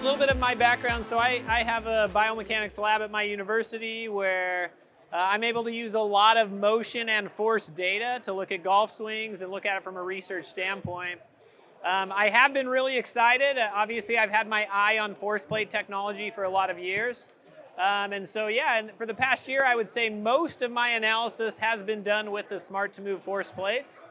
little bit of my background. So I have a biomechanics lab at my university where I'm able to use a lot of motion and force data to look at golf swings and look at it from a research standpoint. I have been really excited. Obviously, I've had my eye on force plate technology for a lot of years. And so, yeah, and for the past year, I would say most of my analysis has been done with the Smart to Move force plates.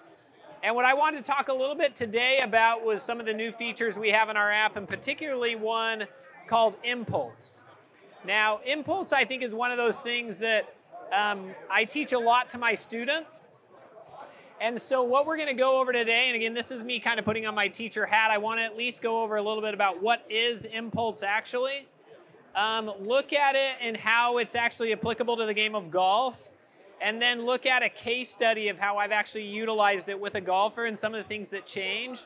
And what I wanted to talk a little bit today about was some of the new features we have in our app, and particularly one called Impulse. Now, Impulse, I think, is one of those things that I teach a lot to my students. And so what we're going to go over today, and again, this is me kind of putting on my teacher hat. I want to at least go over a little bit about what is Impulse actually. Look at it and how it's actually applicable to the game of golf. And then look at a case study of how I've actually utilized it with a golfer and some of the things that change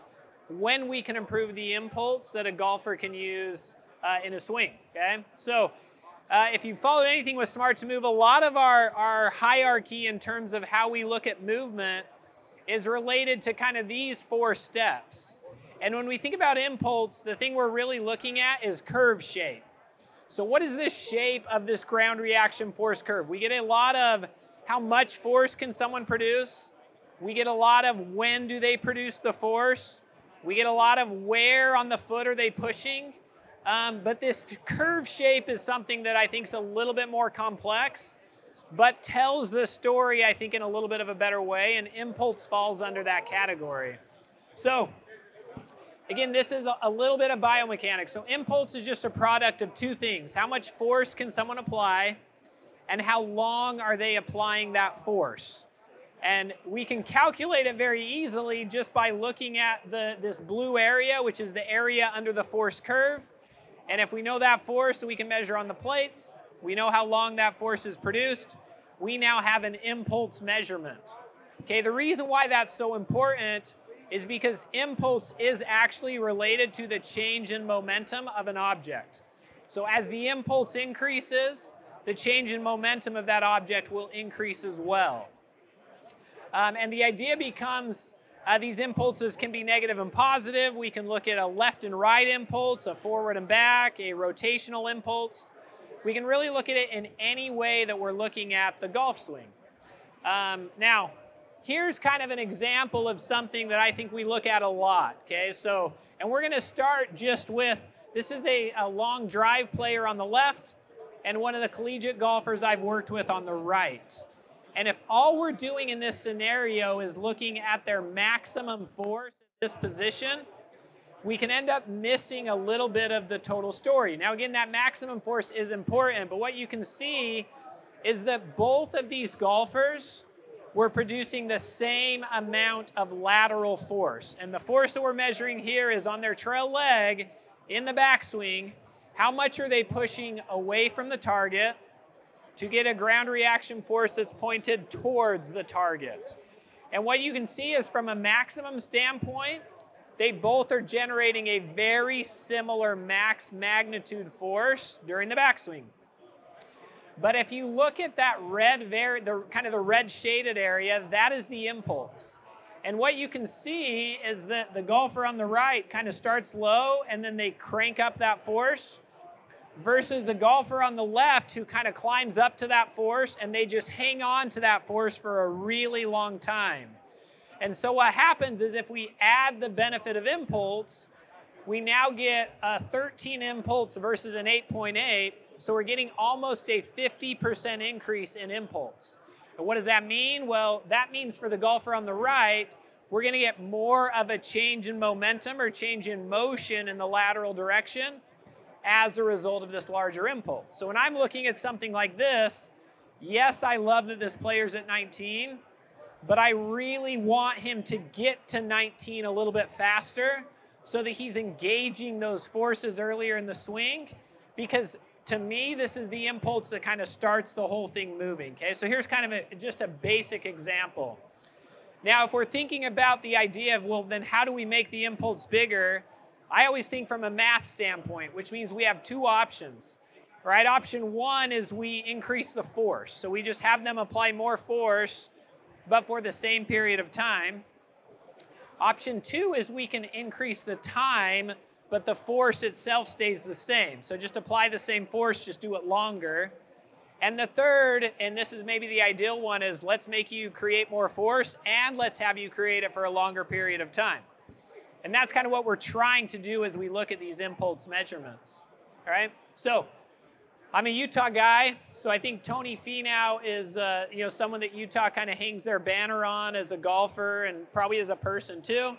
when we can improve the impulse that a golfer can use in a swing, okay? So if you've followed anything with Smart to Move, a lot of our hierarchy in terms of how we look at movement is related to kind of these 4 steps. And when we think about impulse, the thing we're really looking at is curve shape. So what is this shape of this ground reaction force curve? We get a lot of how much force can someone produce? We get a lot of when do they produce the force? We get a lot of where on the foot are they pushing? But this curve shape is something that I think is a little bit more complex, but tells the story, I think, in a little bit of a better way, and impulse falls under that category. So again, this is a little bit of biomechanics. So impulse is just a product of 2 things. How much force can someone apply? And how long are they applying that force? And we can calculate it very easily just by looking at this blue area, which is the area under the force curve. And if we know that force, we can measure on the plates. We know how long that force is produced. We now have an impulse measurement. Okay, the reason why that's so important is because impulse is actually related to the change in momentum of an object. So as the impulse increases, the change in momentum of that object will increase as well. And the idea becomes these impulses can be negative and positive. We can look at a left and right impulse, a forward and back, a rotational impulse. We can really look at it in any way that we're looking at the golf swing. Now, here's kind of an example of something that I think we look at a lot, okay? So, and we're gonna start just with, this is a long drive player on the left, and one of the collegiate golfers I've worked with on the right. And if all we're doing in this scenario is looking at their maximum force in this position, we can end up missing a little bit of the total story. Now again, that maximum force is important, but what you can see is that both of these golfers were producing the same amount of lateral force. And the force that we're measuring here is on their trail leg in the backswing. How much are they pushing away from the target to get a ground reaction force that's pointed towards the target? And what you can see is from a maximum standpoint, they both are generating a very similar max magnitude force during the backswing. But if you look at that red, kind of the red shaded area, that is the impulse. And what you can see is that the golfer on the right kind of starts low and then they crank up that force, versus the golfer on the left who kind of climbs up to that force and they just hang on to that force for a really long time. And so what happens is if we add the benefit of impulse, we now get a 13 impulse versus an 8.8. So we're getting almost a 50% increase in impulse. And what does that mean? Well, that means for the golfer on the right, we're going to get more of a change in momentum or change in motion in the lateral direction as a result of this larger impulse. So when I'm looking at something like this, yes, I love that this player's at 19, but I really want him to get to 19 a little bit faster so that he's engaging those forces earlier in the swing, because to me, this is the impulse that kind of starts the whole thing moving, okay? So here's kind of just a basic example. Now, if we're thinking about the idea of, well, then how do we make the impulse bigger? I always think from a math standpoint, which means we have 2 options, right? Option 1 is we increase the force. So we just have them apply more force, but for the same period of time. Option 2 is we can increase the time but the force itself stays the same. So just apply the same force, just do it longer. And the third, and this is maybe the ideal one, is let's make you create more force and let's have you create it for a longer period of time. And that's kind of what we're trying to do as we look at these impulse measurements. All right? So I'm a Utah guy, so I think Tony Finau is someone that Utah kind of hangs their banner on as a golfer and probably as a person too.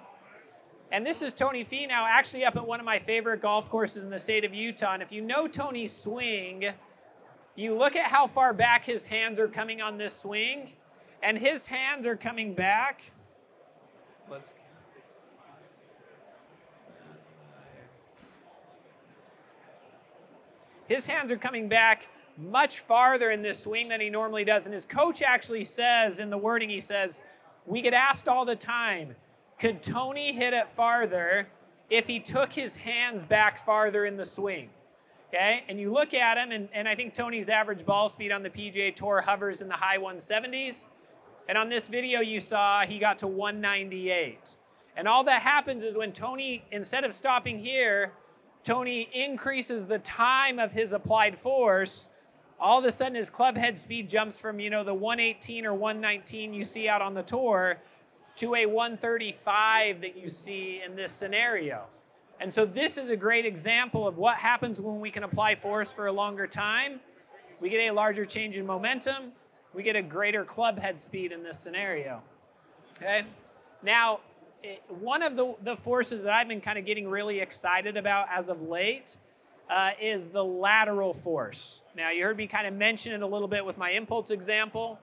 And this is Tony Finau actually up at one of my favorite golf courses in the state of Utah. And if you know Tony's swing, you look at how far back his hands are coming on this swing, and his hands are coming back. His hands are coming back much farther in this swing than he normally does. And his coach actually says, in the wording, he says, we get asked all the time, could Tony hit it farther if he took his hands back farther in the swing? Okay, and you look at him, and I think Tony's average ball speed on the PGA Tour hovers in the high 170s. And on this video you saw, he got to 198. And all that happens is when Tony, instead of stopping here, Tony increases the time of his applied force. All of a sudden his club head speed jumps from, the 118 or 119 you see out on the tour to a 135 that you see in this scenario. And so this is a great example of what happens when we can apply force for a longer time. We get a larger change in momentum. We get a greater club head speed in this scenario. Okay? Now, one of the forces that I've been kind of getting really excited about as of late is the lateral force. Now, you heard me kind of mention it a little bit with my impulse example.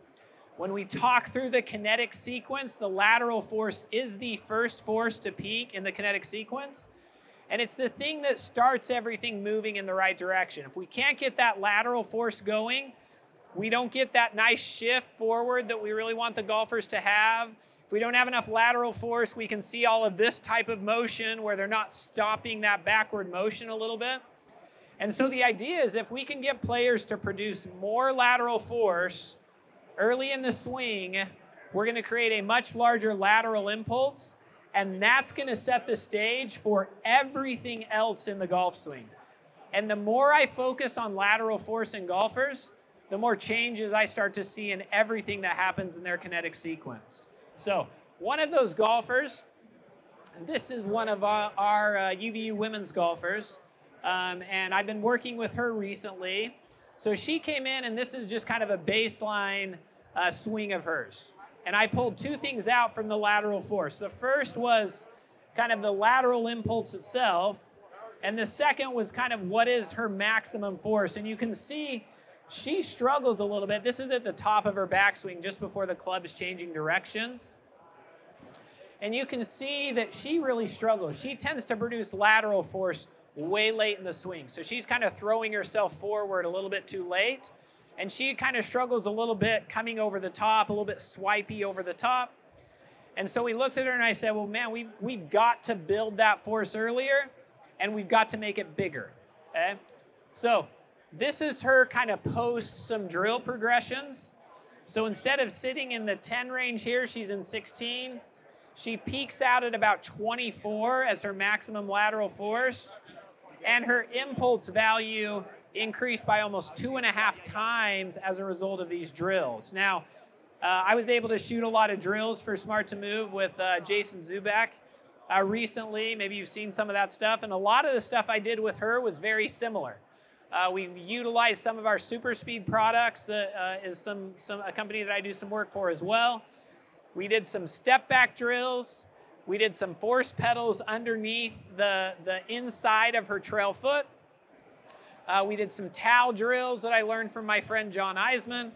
When we talk through the kinetic sequence, the lateral force is the first force to peak in the kinetic sequence. And it's the thing that starts everything moving in the right direction. If we can't get that lateral force going, we don't get that nice shift forward that we really want the golfers to have. If we don't have enough lateral force, we can see all of this type of motion where they're not stopping that backward motion a little bit. And so the idea is if we can get players to produce more lateral force early in the swing, we're going to create a much larger lateral impulse. And that's going to set the stage for everything else in the golf swing. And the more I focus on lateral force in golfers, the more changes I start to see in everything that happens in their kinetic sequence. So one of those golfers, this is one of our UVU women's golfers, and I've been working with her recently. So she came in, and this is just kind of a baseline swing of hers. And I pulled two things out from the lateral force. The first was kind of the lateral impulse itself, and the second was kind of what is her maximum force. And you can see she struggles a little bit. This is at the top of her backswing, just before the club is changing directions. And you can see that she really struggles. She tends to produce lateral force way late in the swing. So she's kind of throwing herself forward a little bit too late. And she kind of struggles a little bit coming over the top, a little bit swipey over the top. And so we looked at her and I said, well, man, we've got to build that force earlier, and we've got to make it bigger. Okay? So this is her kind of post some drill progressions. So instead of sitting in the 10 range here, she's in 16. She peaks out at about 24 as her maximum lateral force. And her impulse value increased by almost 2.5 times as a result of these drills. Now, I was able to shoot a lot of drills for Smart to Move with Jason Zubak recently. Maybe you've seen some of that stuff. And a lot of the stuff I did with her was very similar. We've utilized some of our SuperSpeed products. That is a company that I do some work for as well. We did some step back drills. We did some force pedals underneath the inside of her trail foot. We did some towel drills that I learned from my friend John Eisman.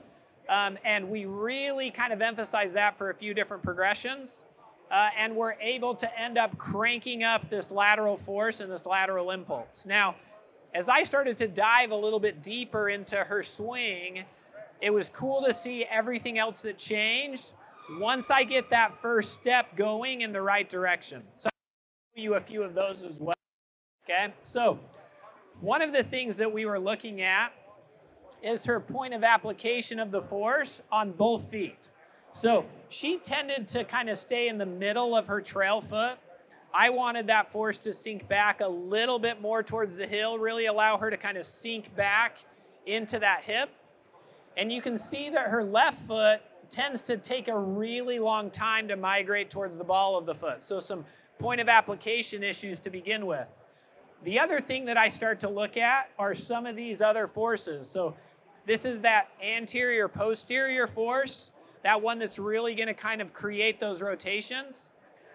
And we really kind of emphasized that for a few different progressions. And we're able to end up cranking up this lateral force and this lateral impulse. Now, as I started to dive a little bit deeper into her swing, it was cool to see everything else that changed once I get that first step going in the right direction. So I'll show you a few of those as well. Okay, so one of the things that we were looking at is her point of application of the force on both feet. So she tended to kind of stay in the middle of her trail foot I wanted that force to sink back a little bit more towards the heel, really allow her to kind of sink back into that hip. And you can see that her left foot tends to take a really long time to migrate towards the ball of the foot. So some point of application issues to begin with. The other thing that I start to look at are some of these other forces. So this is that anterior posterior force, that one that's really going to kind of create those rotations,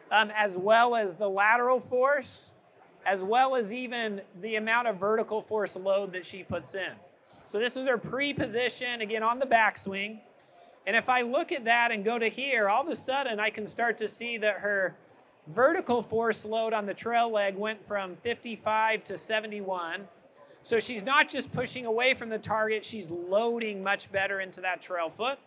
as well as the lateral force, as well as even the amount of vertical force load that she puts in. So this is her pre-position, again, on the backswing. And if I look at that and go to here, all of a sudden I can start to see that her vertical force load on the trail leg went from 55 to 71. So she's not just pushing away from the target, she's loading much better into that trail foot.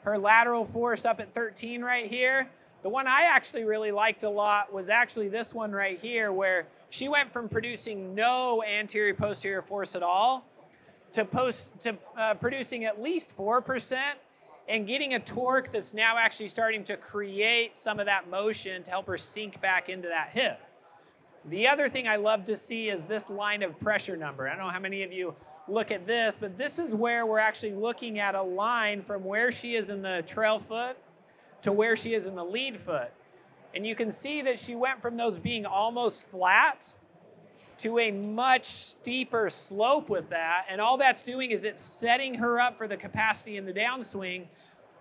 Her lateral force up at 13 right here. The one I actually really liked a lot was actually this one right here, where she went from producing no anterior posterior force at all to producing at least 4% and getting a torque that's now actually starting to create some of that motion to help her sink back into that hip. The other thing I love to see is this line of pressure number. I don't know how many of you look at this, but this is where we're actually looking at a line from where she is in the trail foot to where she is in the lead foot. And you can see that she went from those being almost flat to a much steeper slope with that. And all that's doing is it's setting her up for the capacity in the downswing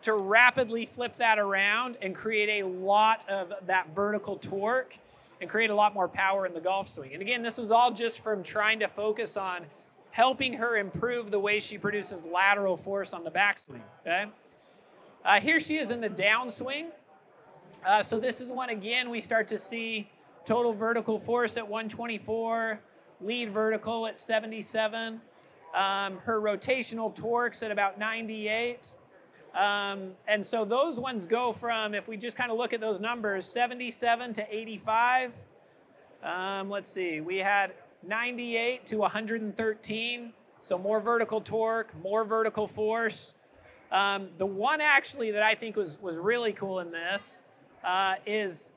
to rapidly flip that around and create a lot of that vertical torque and create a lot more power in the golf swing. And again, this was all just from trying to focus on helping her improve the way she produces lateral force on the backswing, okay? Here she is in the downswing. So this is when, again, we start to see total vertical force at 124, lead vertical at 77, her rotational torques at about 98. And so those ones go from, if we just kind of look at those numbers, 77 to 85. Let's see, we had 98 to 113, so more vertical torque, more vertical force. The one actually that I think was really cool in this is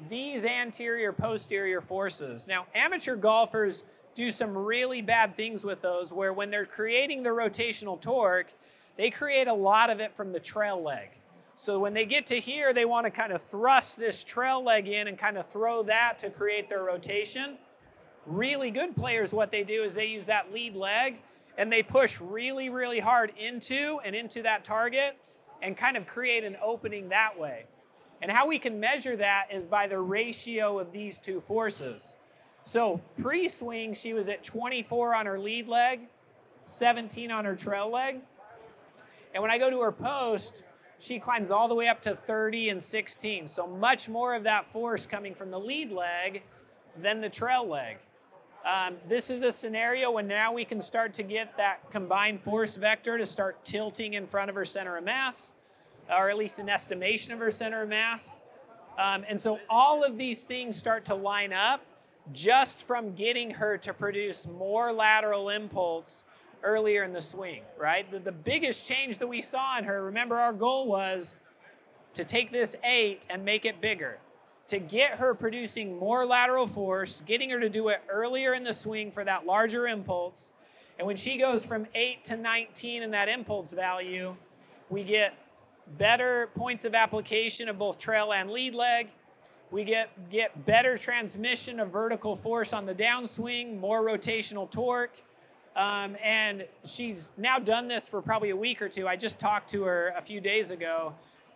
these anterior posterior forces. Now, amateur golfers do some really bad things with those, where when they're creating the rotational torque, they create a lot of it from the trail leg. So when they get to here, they want to kind of thrust this trail leg in and kind of throw that to create their rotation. Really good players, what they do is they use that lead leg and they push really, really hard into that target and kind of create an opening that way. And how we can measure that is by the ratio of these two forces. So pre-swing, she was at 24 on her lead leg, 17 on her trail leg. And when I go to her post, she climbs all the way up to 30 and 16. So much more of that force coming from the lead leg than the trail leg. This is a scenario when now we can start to get that combined force vector to start tilting in front of her center of mass, or at least an estimation of her center of mass. And so all of these things start to line up just from getting her to produce more lateral impulse earlier in the swing, right? The biggest change that we saw in her, remember our goal was to take this 8 and make it bigger, to get her producing more lateral force, getting her to do it earlier in the swing for that larger impulse. And when she goes from 8 to 19 in that impulse value, we get better points of application of both trail and lead leg. We get better transmission of vertical force on the downswing, more rotational torque. And she's now done this for probably a week or two. I just talked to her a few days ago,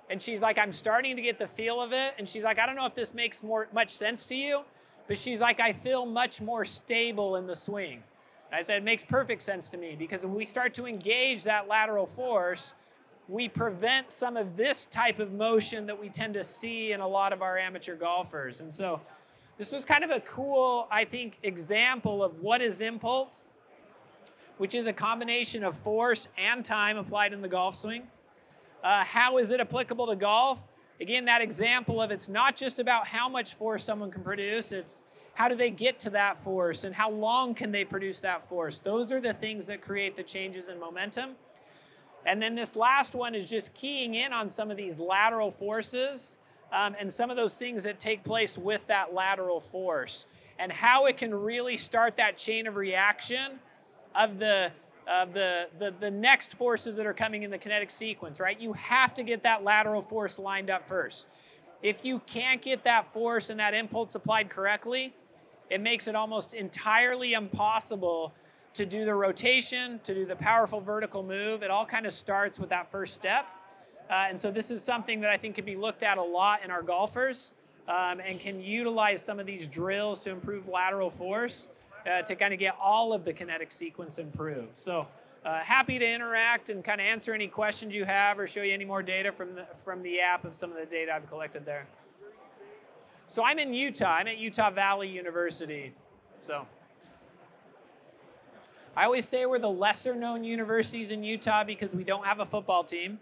and she's like, I'm starting to get the feel of it. And she's like, I don't know if this makes much sense to you, but she's like, I feel much more stable in the swing. And I said, it makes perfect sense to me, because when we start to engage that lateral force, we prevent some of this type of motion that we tend to see in a lot of our amateur golfers. And so this was kind of a cool, I think, example of what is impulse, which is a combination of force and time applied in the golf swing. How is it applicable to golf? Again, that example of it's not just about how much force someone can produce, it's how do they get to that force and how long can they produce that force. Those are the things that create the changes in momentum. And then this last one is just keying in on some of these lateral forces and some of those things that take place with that lateral force, and how it can really start that chain of reaction of the next forces that are coming in the kinetic sequence, right? You have to get that lateral force lined up first. If you can't get that force and that impulse applied correctly, it makes it almost entirely impossible to do the rotation, to do the powerful vertical move. It all kind of starts with that first step. And so this is something that I think can be looked at a lot in our golfers, and can utilize some of these drills to improve lateral force to kind of get all of the kinetic sequence improved. So happy to interact and kind of answer any questions you have or show you any more data from the app of some of the data I've collected there. So I'm in Utah. I'm at Utah Valley University. So I always say we're the lesser known universities in Utah because we don't have a football team.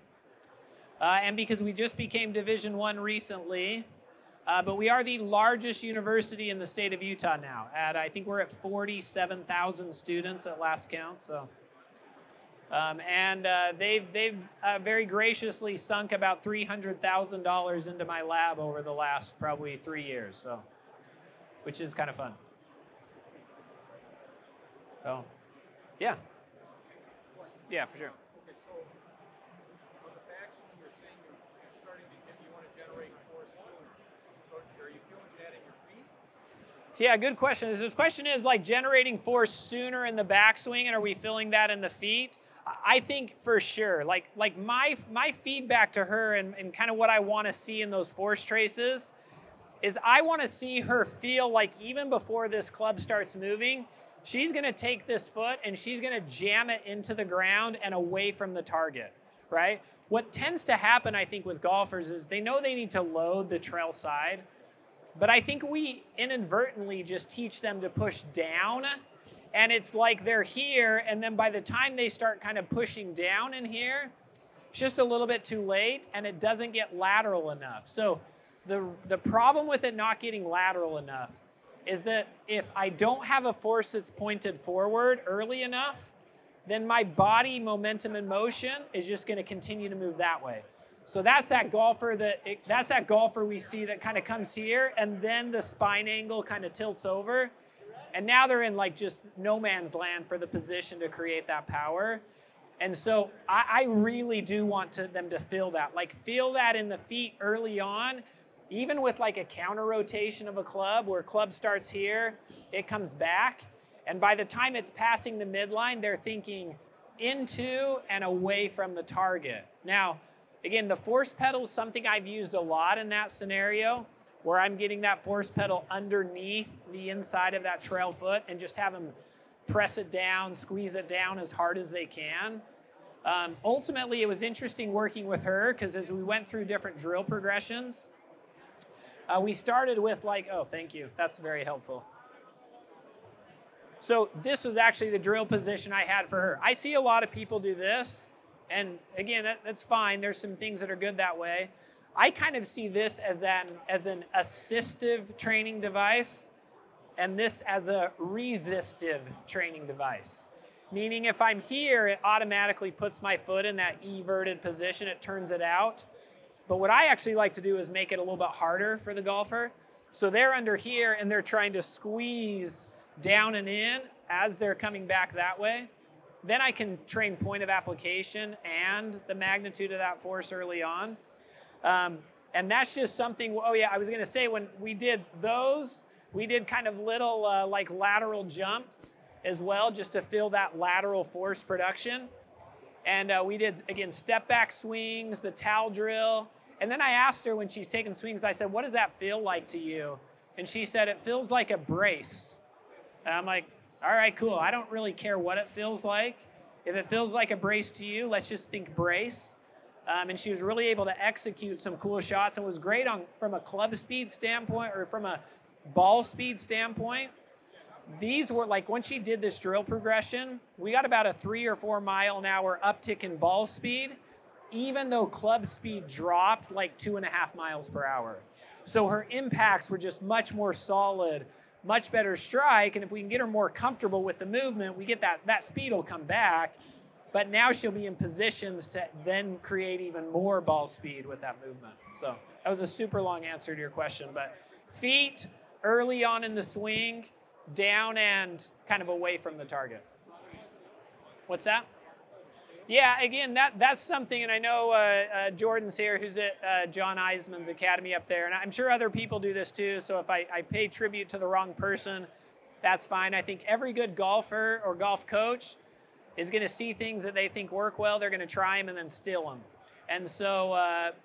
And because we just became Division I recently. But we are the largest university in the state of Utah now. I think we're at 47,000 students at last count. So, they've very graciously sunk about $300,000 into my lab over the last probably 3 years. So, which is kind of fun. So, yeah. Yeah, for sure. Okay, so on the backswing, you're saying you're starting to, you want to generate force sooner. So are you feeling that in your feet? Yeah, good question. This question is like generating force sooner in the backswing, and are we feeling that in the feet? I think for sure. Like my feedback to her and kind of what I want to see in those force traces is I want to see her feel like even before this club starts moving, she's going to take this foot and she's going to jam it into the ground and away from the target, right? What tends to happen, I think, with golfers is they know they need to load the trail side, but I think we inadvertently just teach them to push down, and it's like they're here, and then by the time they start kind of pushing down in here, it's just a little bit too late, and it doesn't get lateral enough. So the problem with it not getting lateral enough is that if I don't have a force that's pointed forward early enough, then my body momentum and motion is just going to continue to move that way. So that's that golfer we see that kind of comes here, and then the spine angle kind of tilts over, and now they're in like just no man's land for the position to create that power. And so I really do want them to feel that, like feel that in the feet early on, even with like a counter rotation of a club where club starts here, it comes back. And by the time it's passing the midline, they're thinking into and away from the target. Now, again, the force pedal is something I've used a lot in that scenario where I'm getting that force pedal underneath the inside of that trail foot and just have them press it down, squeeze it down as hard as they can. Ultimately, it was interesting working with her because as we went through different drill progressions, we started with like, oh, thank you. That's very helpful. So this was actually the drill position I had for her. I see a lot of people do this. And again, that's fine. There's some things that are good that way. I kind of see this as an assistive training device and this as a resistive training device. Meaning if I'm here, it automatically puts my foot in that everted position. It turns it out. But what I actually like to do is make it a little bit harder for the golfer. So they're under here and they're trying to squeeze down and in as they're coming back that way. Then I can train point of application and the magnitude of that force early on. And that's just something, oh yeah, I was gonna say when we did those, we did kind of little like lateral jumps as well, just to feel that lateral force production. And we did, again, step back swings, the towel drill. And then I asked her when she's taking swings, I said, what does that feel like to you? And she said, it feels like a brace. And I'm like, all right, cool. I don't really care what it feels like. If it feels like a brace to you, let's just think brace. And she was really able to execute some cool shots and was great from a club speed standpoint or from a ball speed standpoint. These were like, when she did this drill progression, we got about a 3 or 4 mile an hour uptick in ball speed, even though club speed dropped like 2.5 miles per hour. So her impacts were just much more solid, much better strike. And if we can get her more comfortable with the movement, we get that speed will come back. But now she'll be in positions to then create even more ball speed with that movement. So That was a super long answer to your question, but feet early on in the swing, down and kind of away from the target. What's that? Yeah, again, that's something, and I know Jordan's here, who's at John Eisman's Academy up there, and I'm sure other people do this too, so if I pay tribute to the wrong person, that's fine. I think every good golfer or golf coach is going to see things that they think work well, they're going to try them and then steal them. And so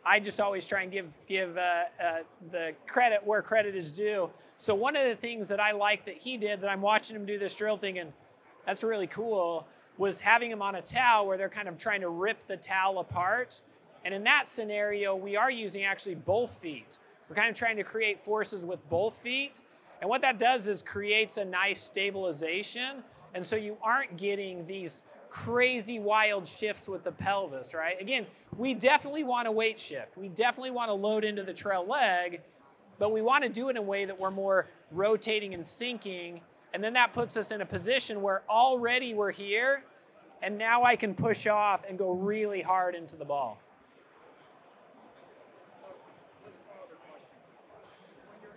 I just always try and give the credit where credit is due. So one of the things that I like that he did, that I'm watching him do this drill thinking, that's really cool, was having him on a towel where they're kind of trying to rip the towel apart. And in that scenario, we are using actually both feet. We're kind of trying to create forces with both feet. And what that does is creates a nice stabilization. And so you aren't getting these crazy wild shifts with the pelvis, right? Again, we definitely want to weight shift. We definitely want to load into the trail leg, but we want to do it in a way that we're more rotating and sinking. And then that puts us in a position where already we're here, and now I can push off and go really hard into the ball. When you're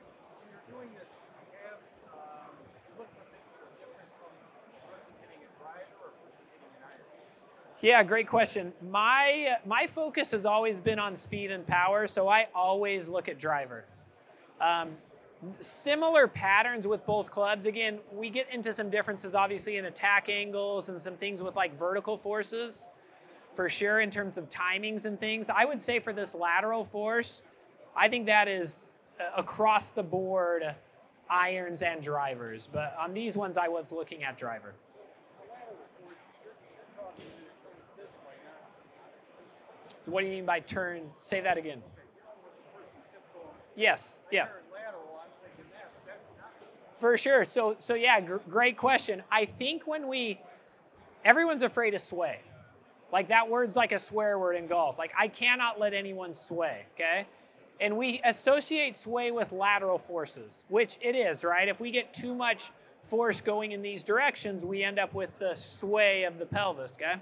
doing this, you look for things that are different from a person hitting a driver or a person hitting an iron. Yeah, great question. My focus has always been on speed and power, so I always look at driver. Similar patterns with both clubs. Again, we get into some differences obviously in attack angles and some things with like vertical forces for sure in terms of timings and things. I would say for this lateral force, I think that is across the board irons and drivers. But on these ones, I was looking at driver. The lateral force, you're talking this way, not What do you mean by turn? Say that again. okay, you know, with the person's hip going Yes, yeah. higher and lateral, I'm thinking that, but that's not. For sure. So yeah, great question. I think everyone's afraid of sway. Like that word's like a swear word in golf. Like I cannot let anyone sway, okay? And we associate sway with lateral forces, which it is, right? If we get too much force going in these directions, we end up with the sway of the pelvis, okay?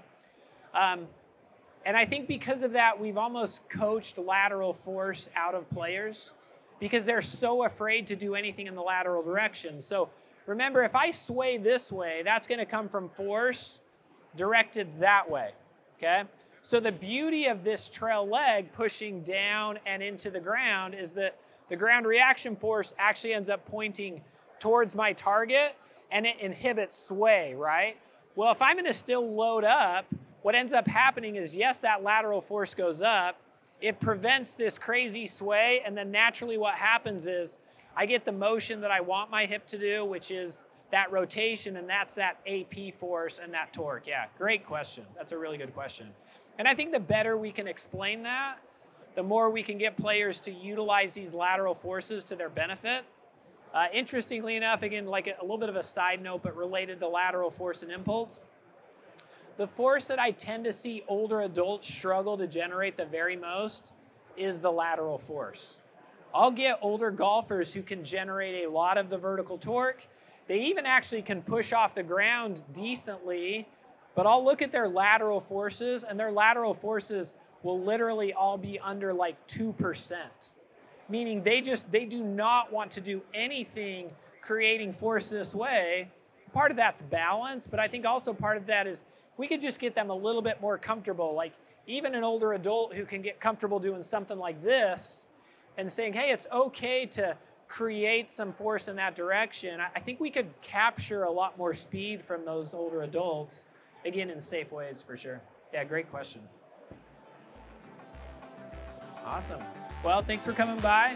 And I think because of that, we've almost coached lateral force out of players because they're so afraid to do anything in the lateral direction. So remember, if I sway this way, that's going to come from force directed that way, okay? So the beauty of this trail leg pushing down and into the ground is that the ground reaction force actually ends up pointing towards my target and it inhibits sway, right? Well, if I'm going to still load up, what ends up happening is, yes, that lateral force goes up, it prevents this crazy sway, and then naturally what happens is I get the motion that I want my hip to do, which is that rotation, and that's that AP force and that torque. Yeah, great question. That's a really good question. And I think the better we can explain that, the more we can get players to utilize these lateral forces to their benefit. Interestingly enough, again, like a little bit of a side note, but related to lateral force and impulse, the force that I tend to see older adults struggle to generate the very most is the lateral force. I'll get older golfers who can generate a lot of the vertical torque. They even actually can push off the ground decently, but I'll look at their lateral forces, and their lateral forces will literally all be under like 2%. Meaning they do not want to do anything creating force this way. Part of that's balance, but I think also part of that is we could just get them a little bit more comfortable. Like even an older adult who can get comfortable doing something like this and saying, hey, it's okay to create some force in that direction. I think we could capture a lot more speed from those older adults, again, in safe ways for sure. Yeah, great question. Awesome. Well, thanks for coming by.